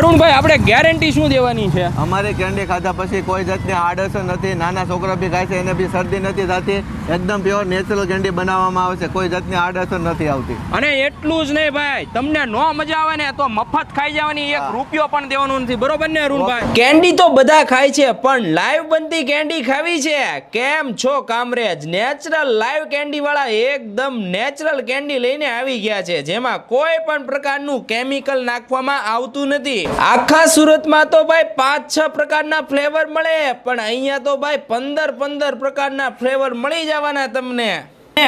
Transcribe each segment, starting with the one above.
અરુણભાઈ આપણે ગેરંટી શું દેવાની છે? અમારે કેન્ડી ખાધા પછી કોઈ જાતની આડઅસર નથી. નાના છોકરા બી ખાય છે એને બી શરદી નથી થતી. એકદમ પ્યોર નેચરલ કેન્ડી બનાવવામાં આવે છે. કોઈ જાતની આડઅસર નથી આવતી. અને એટલું જ નહીં ભાઈ, તમને નો મજા આવે ને તો મફત ખાઈ જવાની, 1 રૂપિયો પણ દેવાનો નથી. બરોબર ને અરુણભાઈ? કેન્ડી તો બધા ખાય છે પણ લાઈવ બનતી કેન્ડી ખાવી છે. કેમ છો કામરેજ? નેચરલ લાઈવ કેન્ડી વાળા એકદમ નેચરલ કેન્ડી લઈને આવી ગયા છે, જેમાં કોઈ પણ પ્રકારનું કેમિકલ નાખવામાં આવતું નથી. આખા સુરતમાં તો ભાઈ 5-6 પ્રકારના ફ્લેવર મળે, પણ અહીંયા તો ભાઈ 15 પ્રકારના ફ્લેવર મળી જવાના તમને.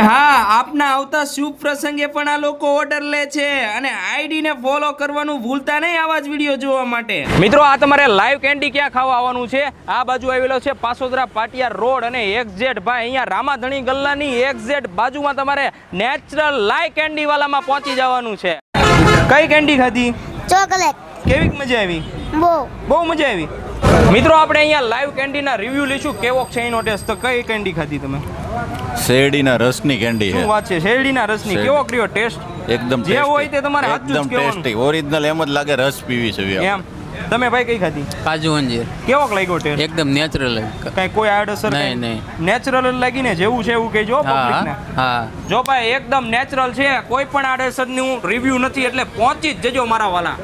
હા, આપના આવતા શુભ પ્રસંગે પણ આ લોકો ઓર્ડર લે છે. અને આઈડી ને ફોલો કરવાનું ભૂલતા નહીં આવા જ વિડીયો જોવા માટે. મિત્રો, આ તમારે લાઈવ કેન્ડી ક્યાં ખાવા આવવાનું છે? આ બાજુ આવેલો છે પાસોદરા પાટિયા રોડ અને એક્ઝેટ ભાઈ અહીંયા રામાધણી ગલ્લાની એક્ઝેટ બાજુમાં તમારે નેચરલ લાઈવ કેન્ડી વાલામાં પહોંચી જવાનું છે. કઈ કેન્ડી ખાધી? ચોકલેટ. કેવી મજા આવી? બહુ મજા આવી. મિત્રો, આપણે અહીંયા લાઈવ કેન્ડીના રિવ્યુ લઈશું કેવો છે એનો ટેસ્ટ. તો કઈ કેન્ડી ખાધી તમે? શેરડીના રસની કેન્ડી છે. શું વાત છે? શેરડીના રસની. કેવો કર્યો ટેસ્ટ? એકદમ જે હોય તે તમારે હાથ જ કહેવાનું. ટેસ્ટી ઓરિજિનલ એમ જ લાગે રસ પીવી છે એમ. તમે ભાઈ કઈ ખાધી? કાજુ અંજીર. કેવો લાગ્યો ટેસ્ટ? એકદમ નેચરલ. કઈ કોઈ આડઅસર નહીં નહીં. નેચરલ લાગી ને જેવું છે એવું કહેજો પબ્લિકને. હા. જો ભાઈ એકદમ નેચરલ છે, કોઈ પણ આડઅસરનું રિવ્યુ નથી, એટલે પહોંચી જ જજો મારા વાલા.